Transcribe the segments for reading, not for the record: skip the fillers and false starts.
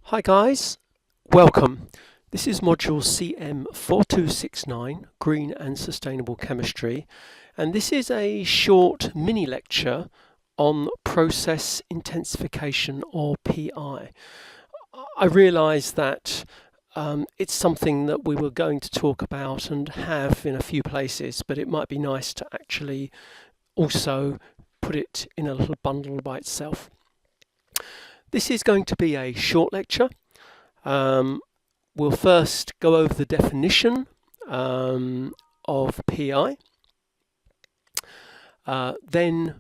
Hi guys, welcome. This is module CM4269, Green and Sustainable Chemistry, and this is a short mini lecture on process intensification, or PI. I realise that it's something that we were going to talk about and have in a few places, but it might be nice to actually also put it in a little bundle by itself. This is going to be a short lecture. We'll first go over the definition of PI, then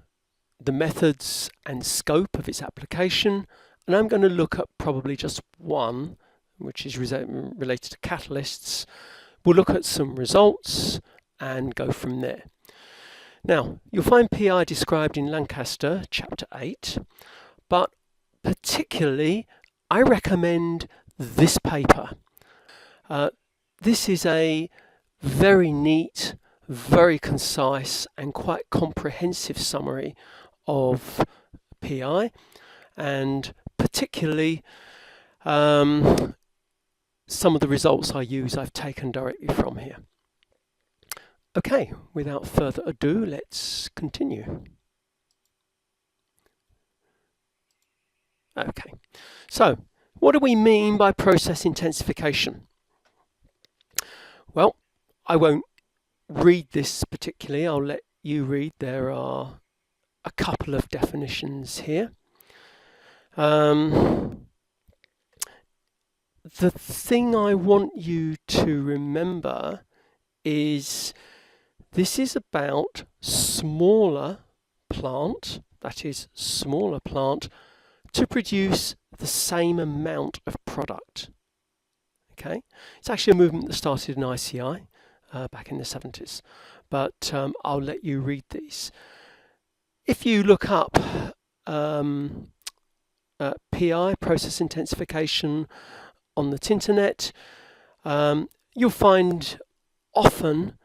the methods and scope of its application, and I'm going to look at probably just one, which is related to catalysts. We'll look at some results and go from there. Now, you'll find PI described in Lancaster, chapter 8, but particularly I recommend this paper. This is a very neat, very concise and quite comprehensive summary of PI, and particularly some of the results I use I've taken directly from here. Okay, without further ado, let's continue. Okay, so what do we mean by process intensification? Well, I won't read this particularly, I'll let you read. There are a couple of definitions here. The thing I want you to remember is this is about smaller plant, that is smaller plant, to produce the same amount of product. Okay, it's actually a movement that started in ICI back in the 70s, but I'll let you read these. If you look up PI, process intensification, on the internet, you'll find often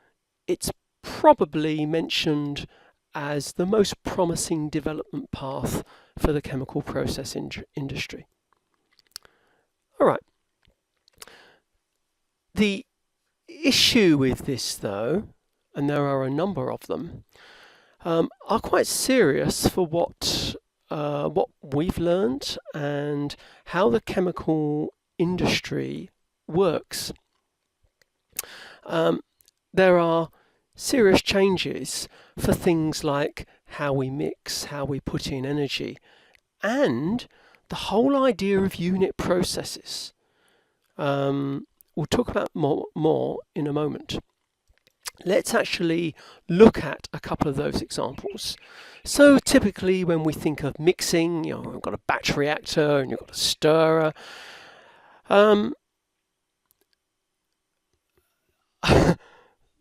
it's probably mentioned as the most promising development path for the chemical process industry. All right. The issue with this, though, and there are a number of them, are quite serious for what we've learned and how the chemical industry works. There are serious changes for things like how we mix, how we put in energy, and the whole idea of unit processes. We'll talk about more in a moment. Let's actually look at a couple of those examples. So typically when we think of mixing, we've got a batch reactor and you've got a stirrer.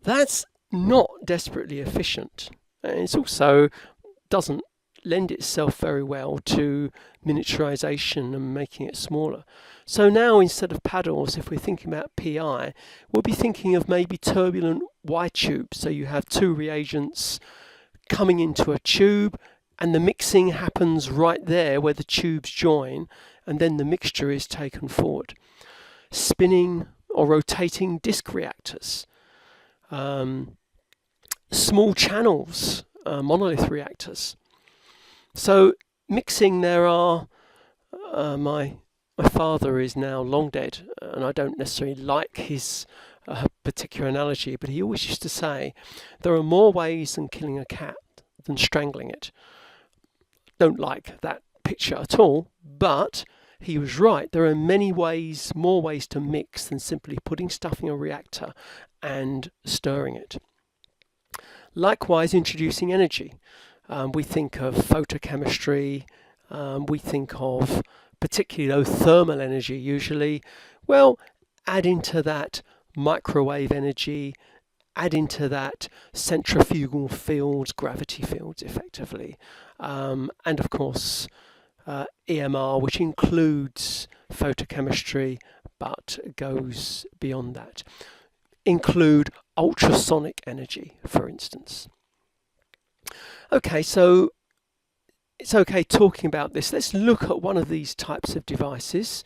That's not desperately efficient. It also doesn't lend itself very well to miniaturization and making it smaller. So now instead of paddles, if we're thinking about PI, we'll be thinking of maybe turbulent Y tubes. So you have two reagents coming into a tube and the mixing happens right there where the tubes join, and then the mixture is taken forward. Spinning or rotating disc reactors. Small channels, monolith reactors. So mixing, there are, my father is now long dead, and I don't necessarily like his particular analogy, but he always used to say, there are more ways than killing a cat than strangling it. Don't like that picture at all, but he was right. There are many ways, more ways to mix than simply putting stuff in a reactor and stirring it. Likewise, introducing energy. We think of photochemistry, we think of particularly thermal energy usually. Well, add into that microwave energy, add into that centrifugal fields, gravity fields effectively, and of course EMR, which includes photochemistry but goes beyond that. Include ultrasonic energy, for instance. Okay, so it's okay talking about this. Let's look at one of these types of devices.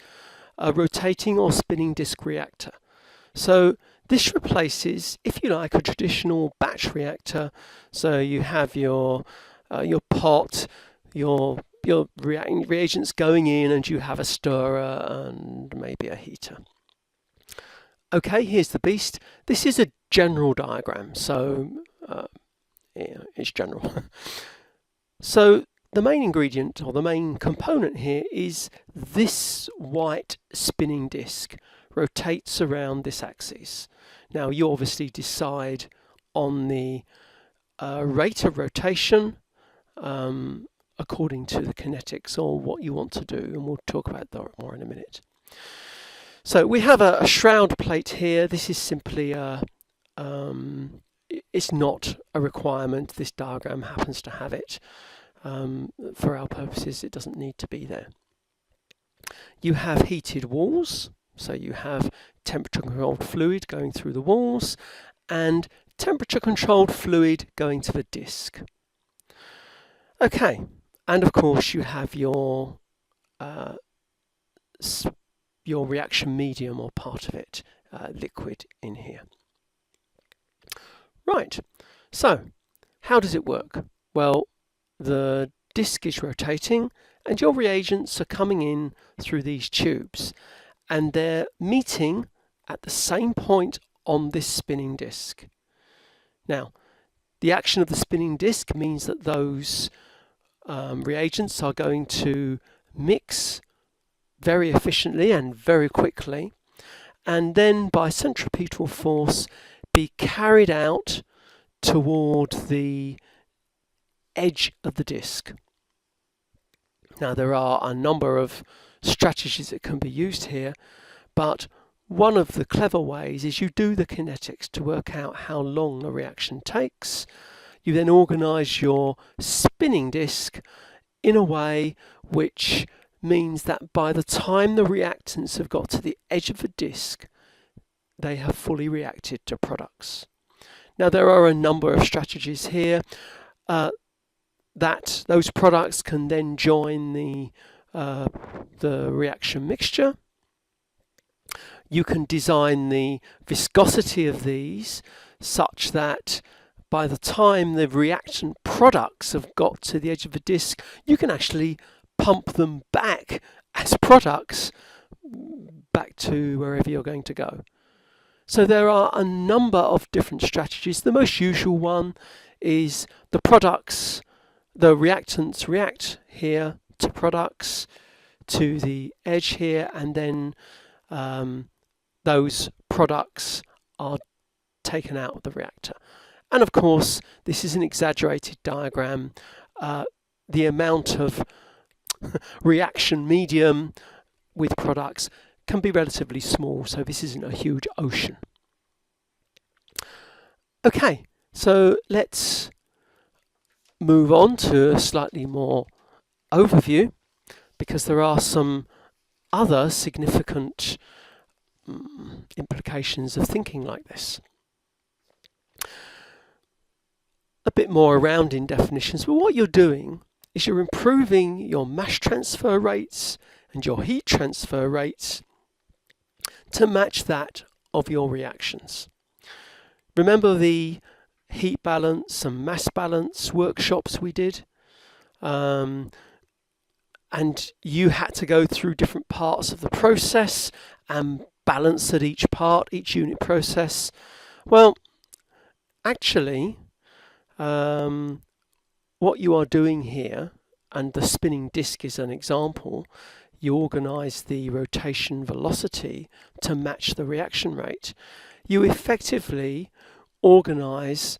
a rotating or spinning disk reactor. So this replaces, if you like, a traditional batch reactor. So you have your pot, your reagents going in, and you have a stirrer and maybe a heater. Okay, here's the beast. This is a general diagram, so it's general. So the main ingredient or the main component here is this white spinning disc rotates around this axis. Now you obviously decide on the rate of rotation according to the kinetics or what you want to do, and we'll talk about that more in a minute. So we have a shroud plate here. This is simply it's not a requirement. This diagram happens to have it. For our purposes, it doesn't need to be there. You have heated walls, so you have temperature controlled fluid going through the walls and temperature controlled fluid going to the disc. Okay, and of course you have your reaction medium or part of it, liquid in here. Right, so how does it work? Well, the disc is rotating and your reagents are coming in through these tubes, and they're meeting at the same point on this spinning disc. Now, the action of the spinning disc means that those reagents are going to mix very efficiently and very quickly, and then by centripetal force be carried out toward the edge of the disc. Now there are a number of strategies that can be used here, but one of the clever ways is you do the kinetics to work out how long a reaction takes. You then organise your spinning disc in a way which means that by the time the reactants have got to the edge of the disc, they have fully reacted to products. Now there are a number of strategies here that those products can then join the reaction mixture. You can design the viscosity of these such that by the time the reactant products have got to the edge of the disc, you can actually pump them back as products back to wherever you're going to go. So there are a number of different strategies. The most usual one is the reactants react here to products to the edge here, and then those products are taken out of the reactor. And of course, this is an exaggerated diagram. The amount of reaction medium with products can be relatively small, so this isn't a huge ocean. Okay, so let's move on to a slightly more overview, because there are some other significant implications of thinking like this. A bit more around in definitions, but what you're doing is you're improving your mass transfer rates and your heat transfer rates to match that of your reactions. Remember the heat balance and mass balance workshops we did? And you had to go through different parts of the process and balance at each part, each unit process. Well, actually, what you are doing here, and the spinning disc is an example, you organise the rotation velocity to match the reaction rate. You effectively organise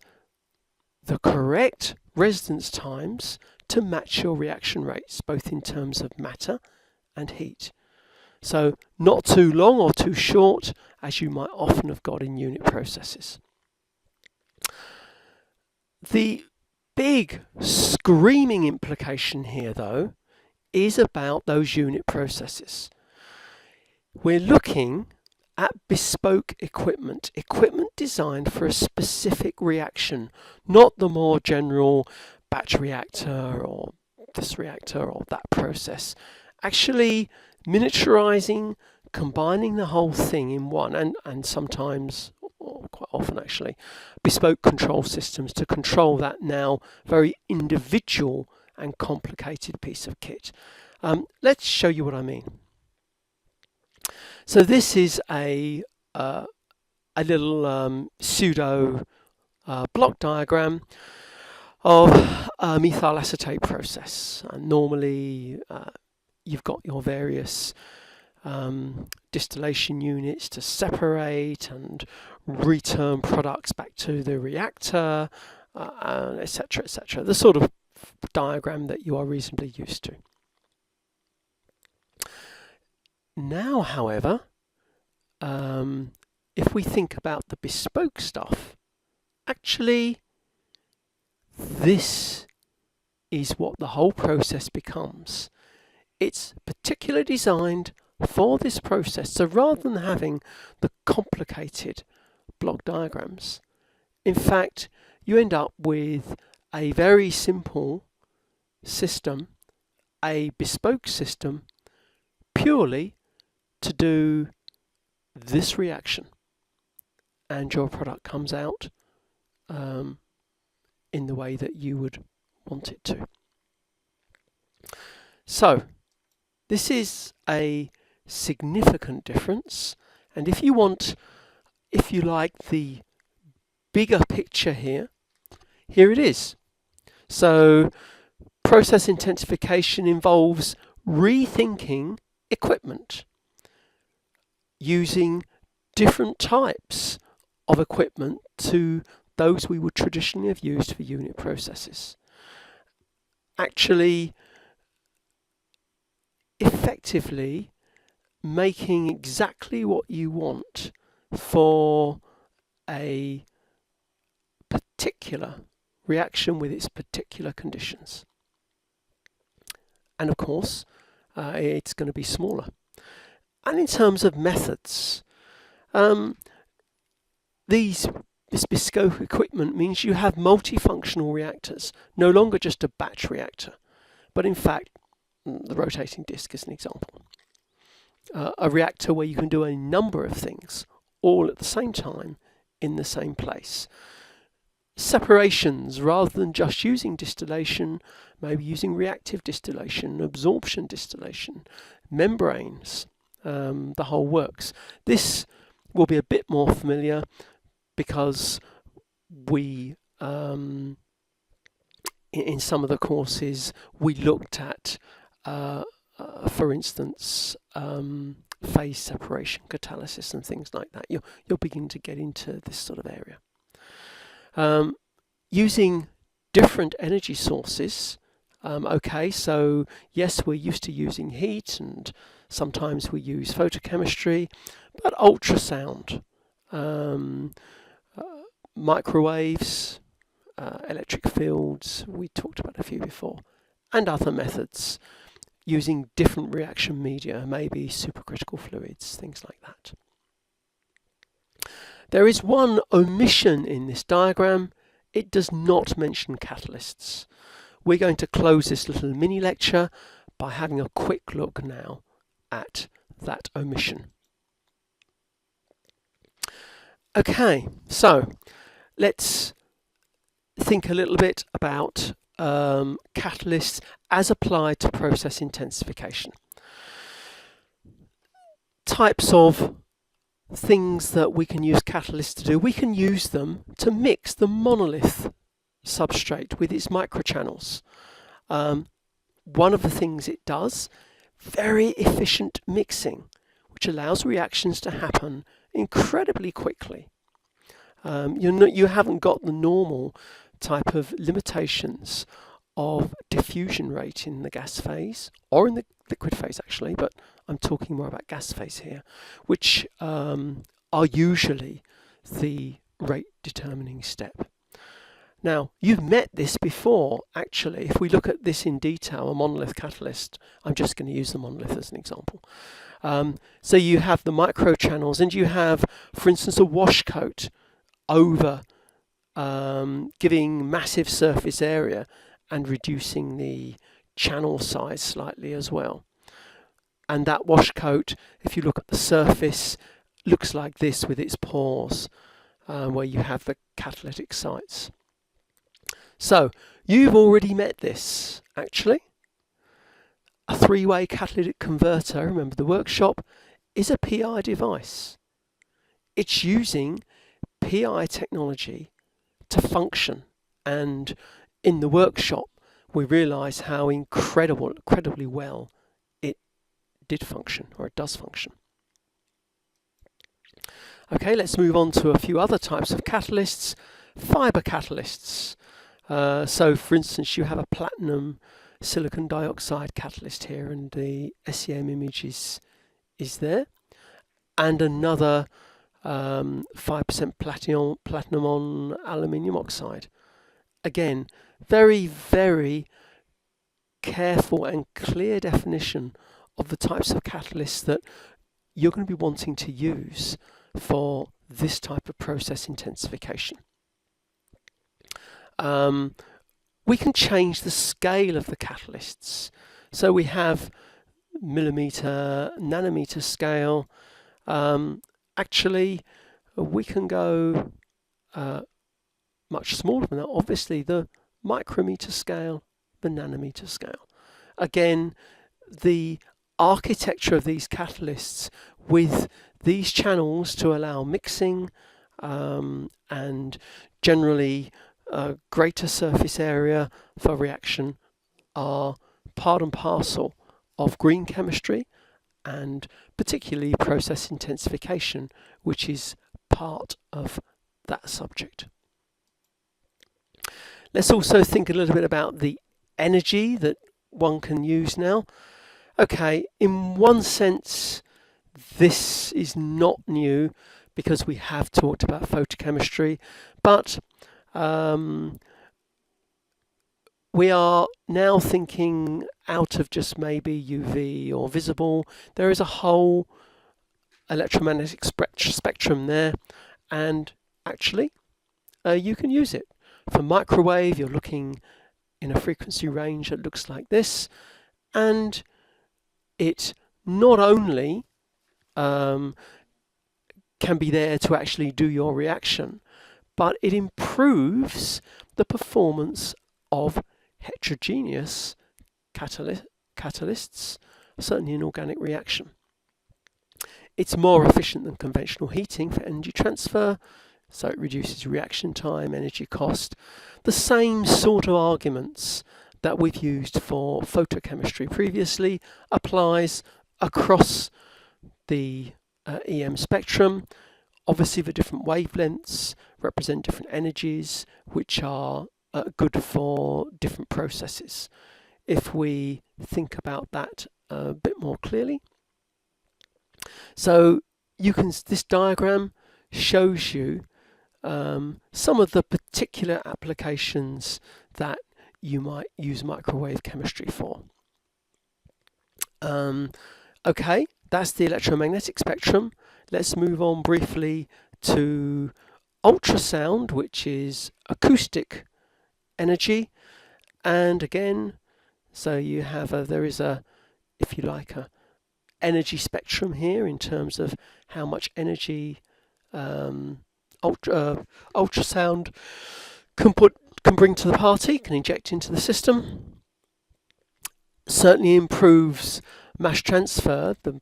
the correct residence times to match your reaction rates, both in terms of matter and heat. So not too long or too short, as you might often have got in unit processes. The big screaming implication here, though, is about those unit processes. We're looking at bespoke equipment designed for a specific reaction, not the more general batch reactor or this reactor or that process. Actually miniaturizing, combining the whole thing in one, and sometimes, or quite often actually, bespoke control systems to control that now very individual and complicated piece of kit. Let's show you what I mean. So this is a little pseudo block diagram of a methyl acetate process. And normally you've got your various distillation units to separate and return products back to the reactor, etc., etc. The sort of diagram that you are reasonably used to. Now, however, if we think about the bespoke stuff, actually this is what the whole process becomes. It's particularly designed for this process. So rather than having the complicated block diagrams, in fact, you end up with a very simple system, a bespoke system, purely to do this reaction, and your product comes out in the way that you would want it to. So this is a significant difference, and if you want, if you like, the bigger picture here it is. So process intensification involves rethinking equipment, using different types of equipment to those we would traditionally have used for unit processes. Actually, effectively making exactly what you want for a particular reaction with its particular conditions. And of course, it's going to be smaller. And in terms of methods, this bespoke equipment means you have multifunctional reactors, no longer just a batch reactor, but in fact, the rotating disc is an example. A reactor where you can do a number of things all at the same time in the same place. Separations, rather than just using distillation, maybe using reactive distillation, absorption distillation, membranes, the whole works. This will be a bit more familiar because we, in some of the courses, we looked at, for instance, phase separation, catalysis and things like that. You're beginning to get into this sort of area. Using different energy sources. Okay, so yes, we're used to using heat, and sometimes we use photochemistry, but ultrasound, microwaves, electric fields, we talked about a few before, and other methods using different reaction media, maybe supercritical fluids, things like that. There is one omission in this diagram. It does not mention catalysts. We're going to close this little mini lecture by having a quick look now at that omission. Okay, so let's think a little bit about catalysts as applied to process intensification. Types of things that we can use catalysts to do. We can use them to mix the monolith substrate with its microchannels. One of the things it does, very efficient mixing, which allows reactions to happen incredibly quickly. You haven't got the normal type of limitations of diffusion rate in the gas phase, or in the liquid phase actually, but I'm talking more about gas phase here, which are usually the rate determining step. Now, you've met this before, actually. If we look at this in detail, a monolith catalyst, I'm just going to use the monolith as an example. So you have the microchannels, and you have, for instance, a wash coat over giving massive surface area and reducing the channel size slightly as well. And that wash coat, if you look at the surface, looks like this with its pores, where you have the catalytic sites. So you've already met this, actually. A three-way catalytic converter, remember the workshop, is a PI device. It's using PI technology to function, and in the workshop we realise how incredibly well it did function, or it does function. Okay, let's move on to a few other types of catalysts. Fibre catalysts. So for instance, you have a platinum silicon dioxide catalyst here, and the SEM image is there, and another 5% platinum on aluminium oxide. Again, very, very careful and clear definition of the types of catalysts that you're going to be wanting to use for this type of process intensification. We can change the scale of the catalysts. So we have millimeter, nanometer scale. Actually, we can go much smaller than that. Obviously, the micrometer scale, the nanometer scale. Again, the architecture of these catalysts with these channels to allow mixing and generally greater surface area for reaction are part and parcel of green chemistry, and particularly process intensification, which is part of that subject. Let's also think a little bit about the energy that one can use now. Okay, in one sense, this is not new because we have talked about photochemistry, but we are now thinking out of just maybe UV or visible. There is a whole electromagnetic spectrum there, and actually you can use it. For microwave, you're looking in a frequency range that looks like this, and it not only can be there to actually do your reaction, but it improves the performance of heterogeneous catalysts, certainly in organic reaction. It's more efficient than conventional heating for energy transfer, so it reduces reaction time, energy cost. The same sort of arguments that we've used for photochemistry previously applies across the EM spectrum. Obviously, the different wavelengths represent different energies, which are good for different processes. If we think about that a bit more clearly, so this diagram shows you some of the particular applications that you might use microwave chemistry for. Okay, that's the electromagnetic spectrum. Let's move on briefly to ultrasound, which is acoustic energy. And again, so you have there is a, if you like, a energy spectrum here in terms of how much energy ultrasound can bring to the party, can inject into the system. Certainly improves mass transfer. The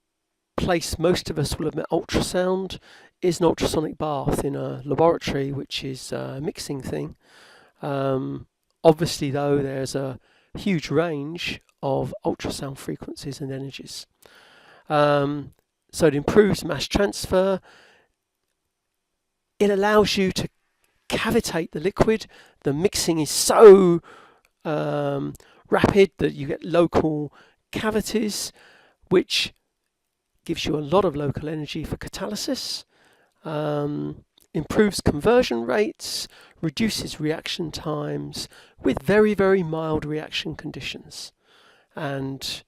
place most of us will admit ultrasound is an ultrasonic bath in a laboratory, which is a mixing thing. Obviously, though, there's a huge range of ultrasound frequencies and energies. So it improves mass transfer. It allows you to cavitate the liquid. The mixing is so rapid that you get local cavities, which gives you a lot of local energy for catalysis. Improves conversion rates, reduces reaction times with very, very mild reaction conditions. And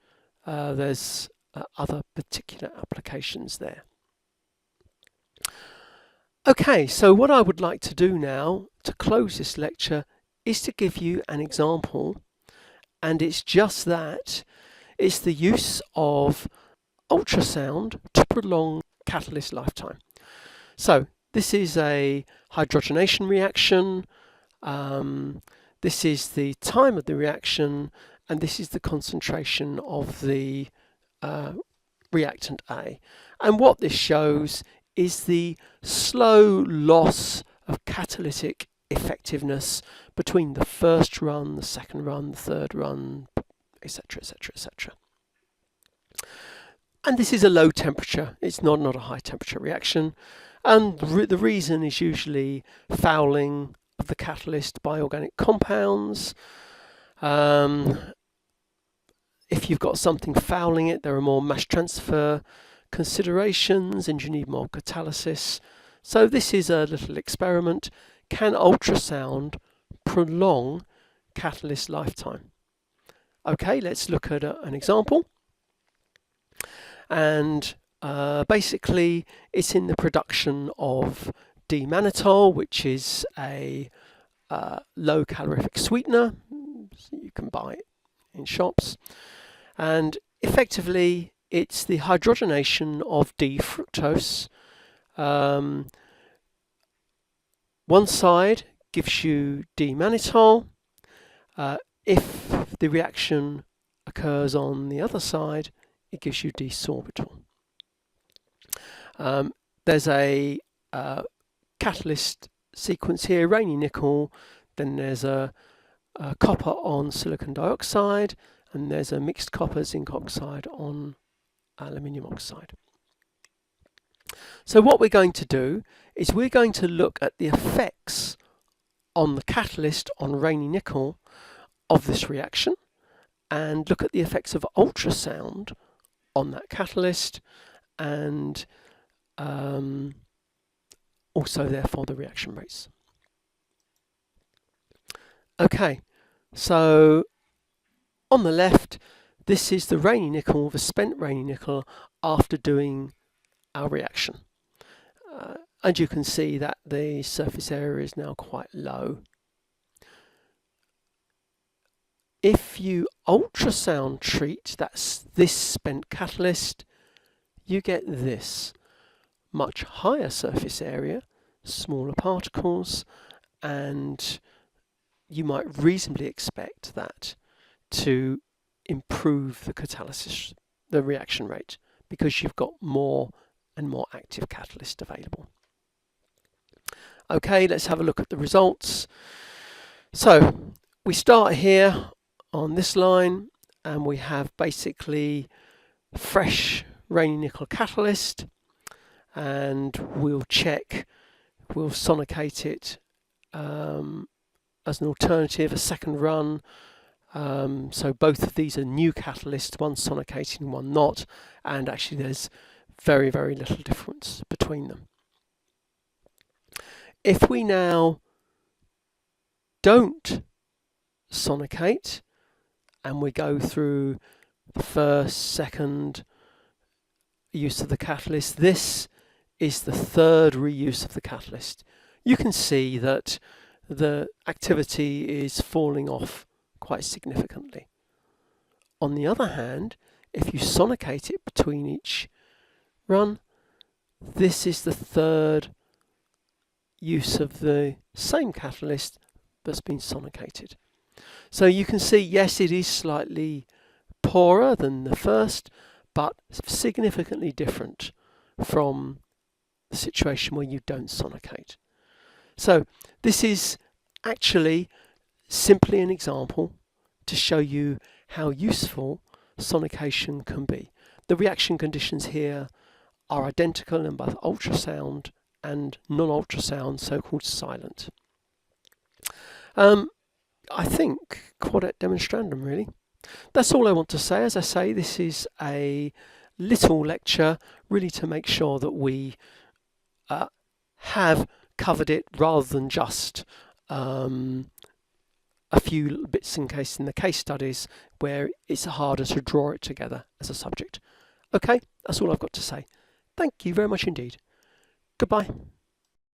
there's other particular applications there. Okay, so what I would like to do now to close this lecture is to give you an example, and it's just that. It's the use of ultrasound to prolong catalyst lifetime. So this is a hydrogenation reaction. This is the time of the reaction, and this is the concentration of the reactant A. And what this shows is the slow loss of catalytic effectiveness between the first run, the second run, the third run, etc., etc., etc. And this is a low temperature, it's not a high temperature reaction, and the reason is usually fouling of the catalyst by organic compounds. If you've got something fouling it, there are more mass transfer considerations and you need more catalysis. So this is a little experiment. Can ultrasound prolong catalyst lifetime? Okay, let's look at an example. And basically it's in the production of D-mannitol, which is a low calorific sweetener. So you can buy it in shops. And effectively it's the hydrogenation of D-fructose. One side gives you D-mannitol. If the reaction occurs on the other side, it gives you D-sorbitol. There's a catalyst sequence here, Raney nickel, then there's a copper on silicon dioxide, and there's a mixed copper zinc oxide on aluminium oxide. So what we're going to do is we're going to look at the effects on the catalyst on Raney nickel of this reaction and look at the effects of ultrasound on that catalyst, and also therefore the reaction rates. Okay, so on the left, this is the Raney nickel, the spent Raney nickel after doing our reaction. And you can see that the surface area is now quite low. If you ultrasound treat this spent catalyst, you get this much higher surface area, smaller particles, and you might reasonably expect that to improve the catalysis, the reaction rate, because you've got more and more active catalyst available. Okay, let's have a look at the results. So we start here on this line and we have basically fresh Raney nickel catalyst, and we'll sonicate it as an alternative, a second run. So both of these are new catalysts, one sonicating, one not, and actually there's very, very little difference between them. If we now don't sonicate and we go through the first, second use of the catalyst, this is the third reuse of the catalyst. You can see that the activity is falling off quite significantly. On the other hand, if you sonicate it between each run, this is the third use of the same catalyst that's been sonicated. So you can see, yes, it is slightly poorer than the first, but significantly different from the situation where you don't sonicate. So this is actually simply an example to show you how useful sonication can be. The reaction conditions here are identical in both ultrasound and non-ultrasound, so-called silent. I think quadet demonstrandum, really. That's all I want to say. As I say, this is a little lecture really to make sure that we have covered it rather than just a few bits in the case studies where it's harder to draw it together as a subject. Okay, that's all I've got to say. Thank you very much indeed. Goodbye.